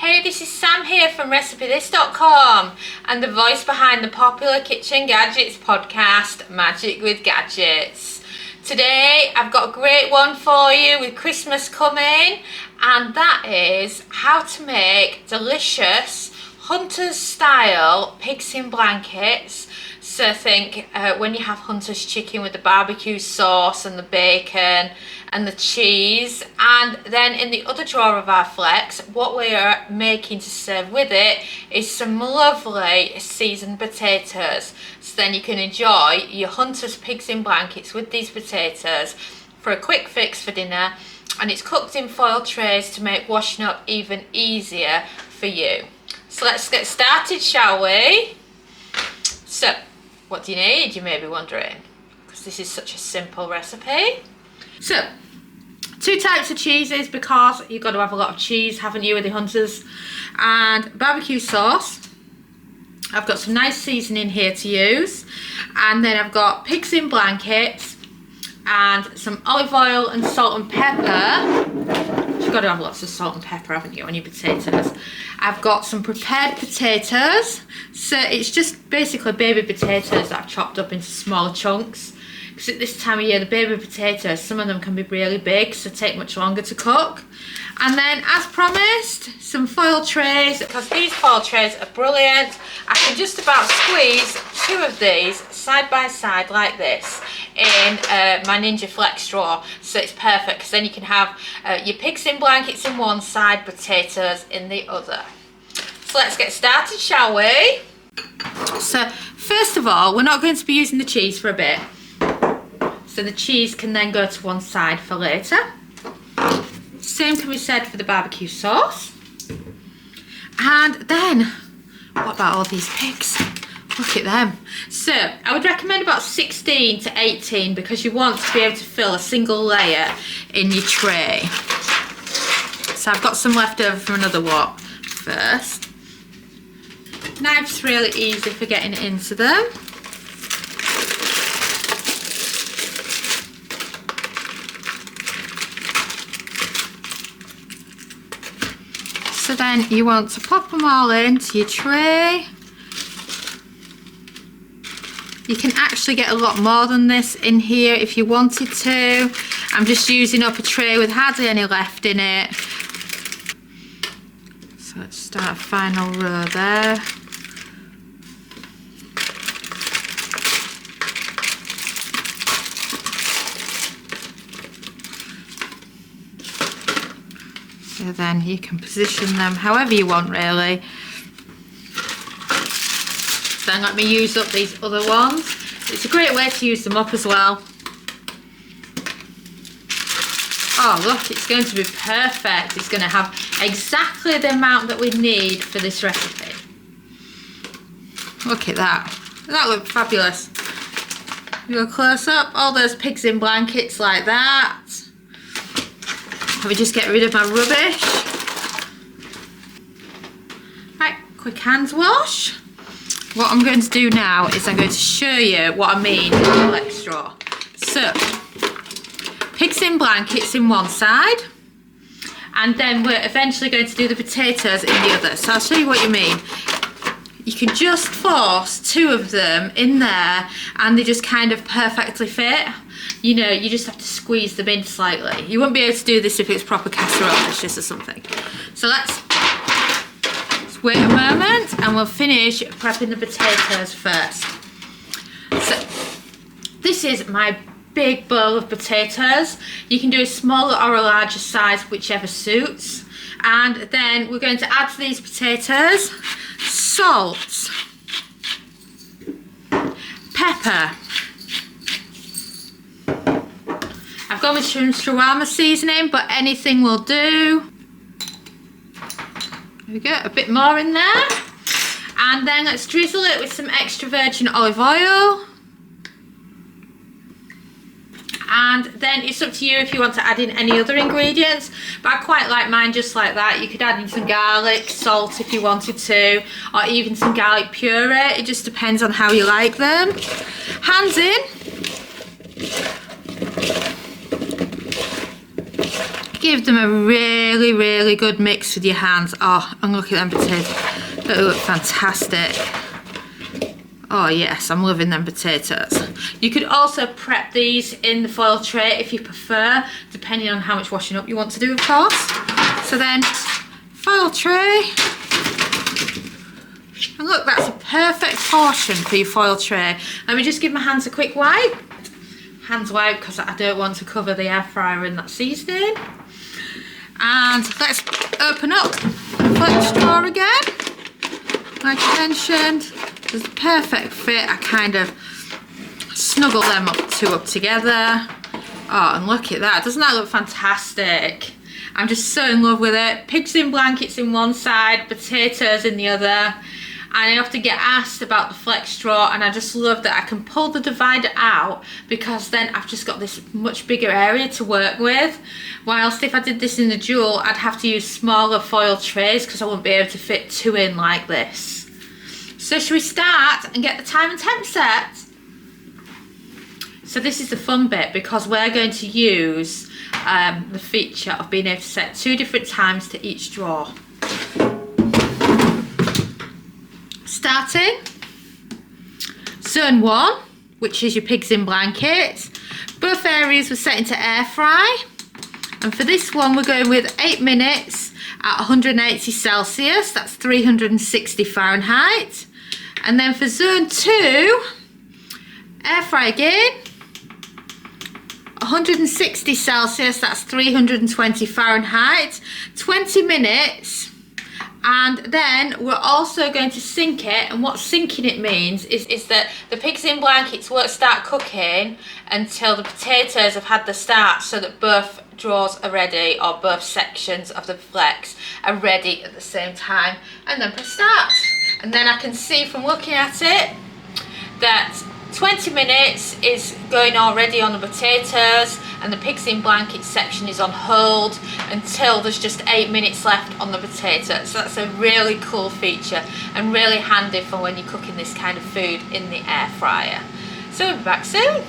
Hey, this is Sam here from RecipeThis.com and the voice behind the popular Kitchen Gadgets podcast, Magic with Gadgets. Today I've got a great one for you with Christmas coming, and that is how to make delicious Hunter's style pigs in blankets. So think when you have Hunter's chicken with the barbecue sauce and the bacon and the cheese, and then in the other drawer of our flex, what we are making to serve with it is some lovely seasoned potatoes. So then you can enjoy your Hunter's pigs in blankets with these potatoes for a quick fix for dinner, and it's cooked in foil trays to make washing up even easier for you. So let's get started, shall we? So, what do you need, you may be wondering, because this is such a simple recipe. So, 2 types of cheeses, because you've got to have a lot of cheese, haven't you, with the Hunters, and barbecue sauce. I've got some nice seasoning here to use, and then I've got pigs in blankets and some olive oil and salt and pepper. You've got to have lots of salt and pepper, haven't you, on your potatoes. I've got some prepared potatoes, so it's just basically baby potatoes that I've chopped up into smaller chunks, because at this time of year the baby potatoes, some of them can be really big, so take much longer to cook. And then, as promised, some foil trays, because these foil trays are brilliant. I can just about squeeze 2 of these side by side like this in my Ninja Flex drawer, so it's perfect, because then you can have your pigs in blankets in one side, potatoes in the other. So let's get started, shall we? So first of all, we're not going to be using the cheese for a bit, so the cheese can then go to one side for later. Same can be said for the barbecue sauce. And then, what about all these pigs? Look at them. So I would recommend about 16 to 18, because you want to be able to fill a single layer in your tray. So I've got some left over from another wok first. Knife's really easy for getting it into them. So then you want to pop them all into your tray. You can actually get a lot more than this in here if you wanted to. I'm just using up a tray with hardly any left in it. So let's start a final row there. So then you can position them however you want, really. Then let me use up these other ones. It's a great way to use them up as well. Oh look, it's going to be perfect. It's going to have exactly the amount that we need for this recipe. Look at that. That looks fabulous. You go close up, all those pigs in blankets like that. Let me just get rid of my rubbish. Right, quick hands wash. What I'm going to do now is I'm going to show you what I mean with the flex drawer. So, pigs in blankets in one side, and then we're eventually going to do the potatoes in the other. So I'll show you what you mean. You can just force 2 of them in there and they just kind of perfectly fit. You know, you just have to squeeze them in slightly. You won't be able to do this if it's proper casserole dishes or something. So let's wait a moment and we'll finish prepping the potatoes first. So this is my big bowl of potatoes. You can do a smaller or a larger size, whichever suits. And then we're going to add to these potatoes salt, pepper. I've gone with some shawarma seasoning, but anything will do. There we go, a bit more in there. And then let's drizzle it with some extra virgin olive oil. And then it's up to you if you want to add in any other ingredients, but I quite like mine just like that. You could add in some garlic, salt if you wanted to, or even some garlic puree. It just depends on how you like them. Hands in. give them a really, really good mix with your hands. Oh, and look at them potatoes. They look fantastic. Oh yes, I'm loving them potatoes. You could also prep these in the foil tray if you prefer, depending on how much washing up you want to do, of course. So then, foil tray. And look, that's a perfect portion for your foil tray. Let me just give my hands a quick wipe. Hands wipe because I don't want to cover the air fryer in that seasoning. And let's open up the flex drawer again. Like I mentioned, there's a perfect fit. I kind of snuggle them up together. Oh, and look at that. Doesn't that look fantastic? I'm just so in love with it. Pigs in blankets in one side, potatoes in the other. And I often get asked about the flex straw, and I just love that I can pull the divider out because then I've just got this much bigger area to work with. Whilst if I did this in the dual, I'd have to use smaller foil trays because I wouldn't be able to fit 2 in like this. So should we start and get the time and temp set? So this is the fun bit because we're going to use the feature of being able to set 2 different times to each drawer. Starting, zone 1, which is your pigs in blankets. Both areas were set into air fry. And for this one, we're going with 8 minutes at 180 Celsius, that's 360 Fahrenheit. And then for zone 2, air fry again, 160 Celsius, that's 320 Fahrenheit, 20 minutes. And then we're also going to sink it, and what sinking it means is that the pigs in blankets won't start cooking until the potatoes have had the start, so that both drawers are ready, or both sections of the flex are ready at the same time. And then press start. And then I can see from looking at it that 20 minutes is going already on the potatoes, and the pigs in blankets section is on hold until there's just 8 minutes left on the potatoes. So that's a really cool feature and really handy for when you're cooking this kind of food in the air fryer. So we'll be back soon.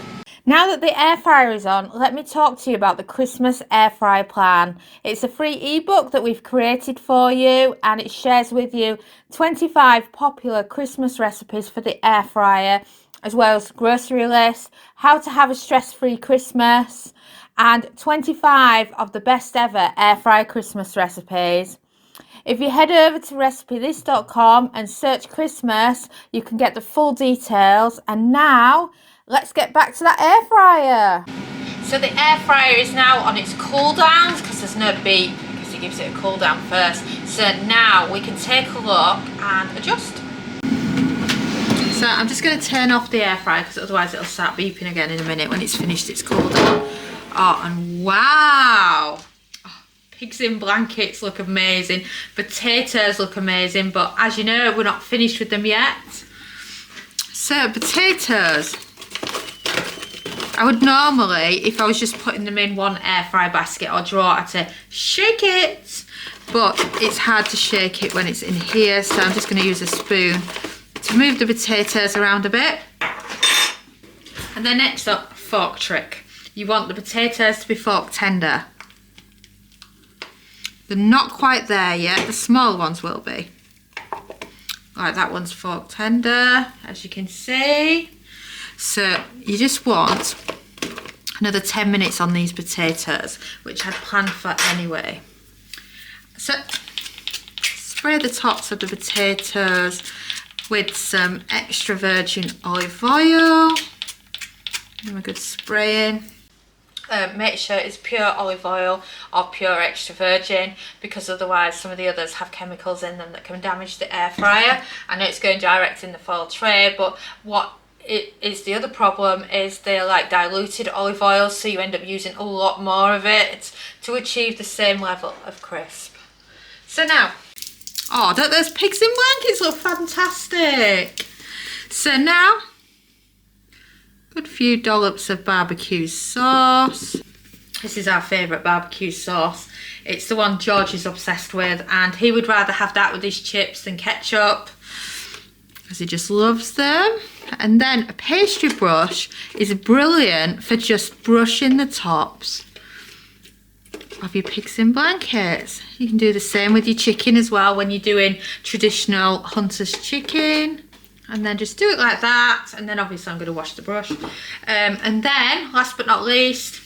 Now that the air fryer is on, let me talk to you about the Christmas air fryer plan. It's a free ebook that we've created for you, and it shares with you 25 popular Christmas recipes for the air fryer, as well as grocery list, how to have a stress-free Christmas, and 25 of the best ever air fryer Christmas recipes. If you head over to recipethis.com and search Christmas, you can get the full details. And now, let's get back to that air fryer. So the air fryer is now on its cool downs because there's no beep, because it gives it a cool down first. So now we can take a look and adjust. So I'm just going to turn off the air fryer because otherwise it'll start beeping again in a minute when it's finished its cool down. Oh, and wow! Oh, pigs in blankets look amazing. Potatoes look amazing, but as you know, we're not finished with them yet. So potatoes. I would normally, if I was just putting them in one air fry basket or drawer, I'd say shake it. But it's hard to shake it when it's in here, so I'm just going to use a spoon to move the potatoes around a bit. And then next up, fork trick. You want the potatoes to be fork tender. They're not quite there yet, the small ones will be. Right, that one's fork tender, as you can see. So you just want another 10 minutes on these potatoes, which I'd planned for anyway. So spray the tops of the potatoes with some extra virgin olive oil. And a good spraying. Make sure it's pure olive oil or pure extra virgin, because otherwise some of the others have chemicals in them that can damage the air fryer. I know it's going direct in the foil tray, but what it is, the other problem is they're like diluted olive oil, so you end up using a lot more of it to achieve the same level of crisp. So now, oh, don't those pigs in blankets look fantastic? So now, good few dollops of barbecue sauce. This is our favourite barbecue sauce. It's the one George is obsessed with, and he would rather have that with his chips than ketchup, because he just loves them. And then a pastry brush is brilliant for just brushing the tops of your pigs in blankets. You can do the same with your chicken as well when you're doing traditional hunter's chicken. And then just do it like that. And then obviously I'm going to wash the brush. And then, last but not least,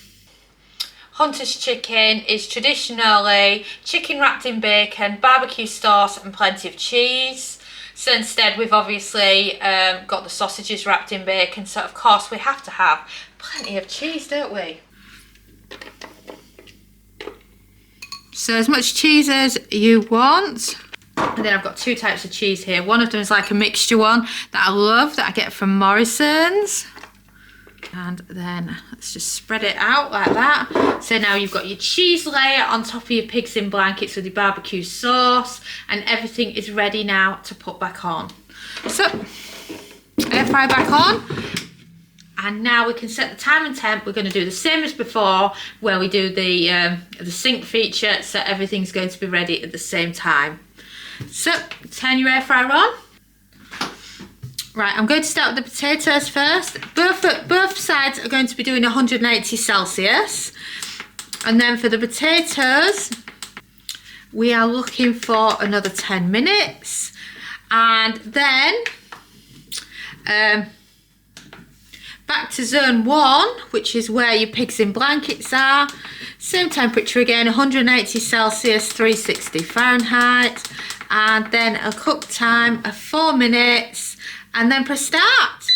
hunter's chicken is traditionally chicken wrapped in bacon, barbecue sauce and plenty of cheese. So instead we've obviously got the sausages wrapped in bacon. So of course we have to have plenty of cheese, don't we? So as much cheese as you want. And then I've got two types of cheese here. One of them is like a mixture one that I love, that I get from Morrison's. And then let's just spread it out like that. So now you've got your cheese layer on top of your pigs in blankets with your barbecue sauce, and everything is ready now to put back on. So air fry back on, and now we can set the time and temp. We're going to do the same as before where we do the sync feature, so everything's going to be ready at the same time. So turn your air fryer on. Right, I'm going to start with the potatoes first. Both sides are going to be doing 180 Celsius. And then for the potatoes, we are looking for another 10 minutes. And then back to zone 1, which is where your pigs in blankets are. Same temperature again, 180 Celsius, 360 Fahrenheit. And then a cook time of 4 minutes. And then press start.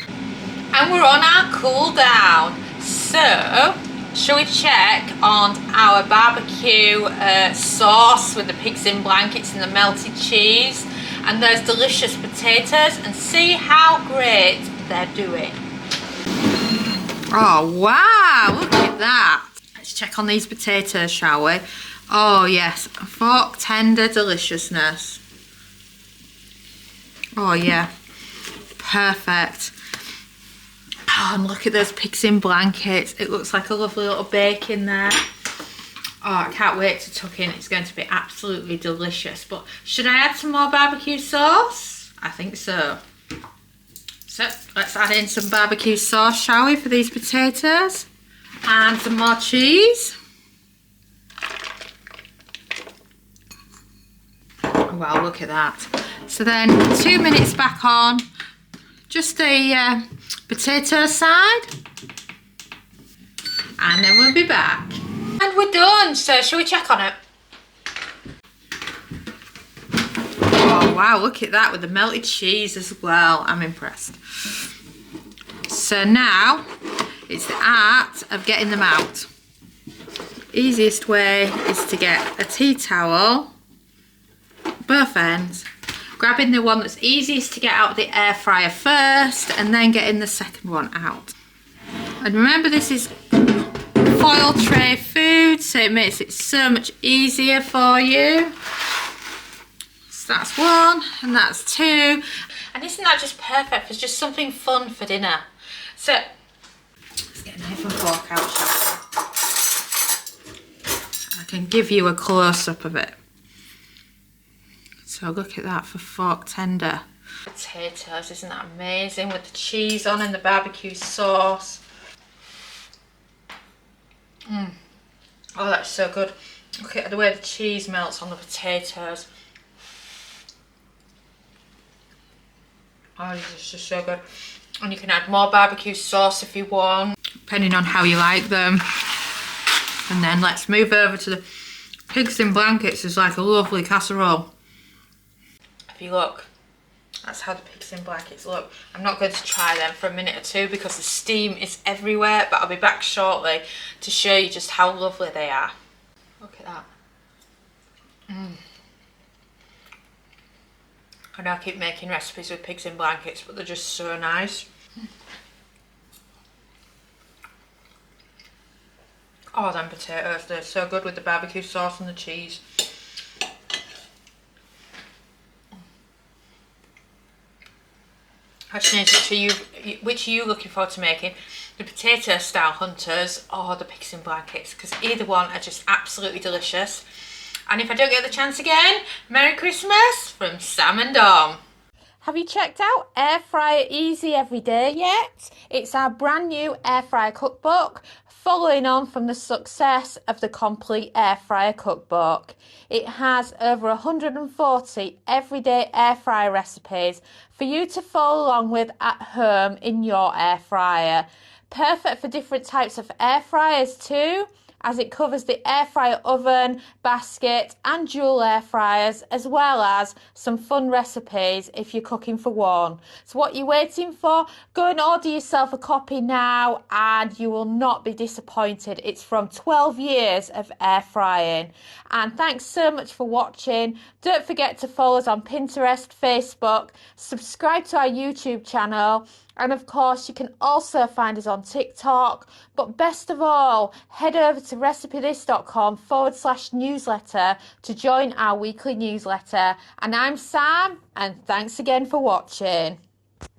And we're on our cool down. So, shall we check on our barbecue sauce with the pigs in blankets and the melted cheese and those delicious potatoes and see how great they're doing. Oh wow, look at that. Let's check on these potatoes, shall we? Oh yes, fork tender deliciousness. Oh yeah. Perfect. Oh, and look at those pigs in blankets. It looks like a lovely little bake in there. Oh, I can't wait to tuck in. It's going to be absolutely delicious. But should I add some more barbecue sauce? I think so. So let's add in some barbecue sauce, shall we, for these potatoes? And some more cheese. Oh, wow, look at that. So then 2 minutes back on. Just the potato side, and then we'll be back. And we're done, so shall we check on it? Oh wow, look at that with the melted cheese as well. I'm impressed. So now it's the art of getting them out. Easiest way is to get a tea towel, both ends, grabbing the one that's easiest to get out of the air fryer first and then getting the second one out. And remember, this is foil tray food, so it makes it so much easier for you. So that's one and that's two. And isn't that just perfect for just something fun for dinner? So let's get a knife and fork out, shall we? I can give you a close-up of it. So look at that for fork tender. Potatoes, isn't that amazing? With the cheese on and the barbecue sauce. Oh, that's so good. Look at the way the cheese melts on the potatoes. Oh, this is just so good. And you can add more barbecue sauce if you want, depending on how you like them. And then let's move over to the pigs in blankets. It's like a lovely casserole. If you look, that's how the pigs in blankets look. I'm not going to try them for a minute or two because the steam is everywhere, but I'll be back shortly to show you just how lovely they are. Look at that. I know I keep making recipes with pigs in blankets, but they're just so nice. Oh, them potatoes, they're so good with the barbecue sauce and the cheese. Question is, which are you looking forward to making? The potato style hunters or the pigs in blankets? Because either one are just absolutely delicious. And if I don't get the chance again, Merry Christmas from Sam and Dom. Have you checked out Air Fryer Easy Every Day yet? It's our brand new air fryer cookbook following on from the success of the Complete Air Fryer Cookbook. It has over 140 everyday air fryer recipes for you to follow along with at home in your air fryer. Perfect for different types of air fryers too, as it covers the air fryer oven, basket and dual air fryers, as well as some fun recipes if you're cooking for one. So what you're waiting for? Go and order yourself a copy now and you will not be disappointed. It's from 12 years of air frying. And thanks so much for watching. Don't forget to follow us on Pinterest, Facebook, subscribe to our YouTube channel, and of course, you can also find us on TikTok. But best of all, head over to recipethis.com/newsletter to join our weekly newsletter. And I'm Sam, and thanks again for watching.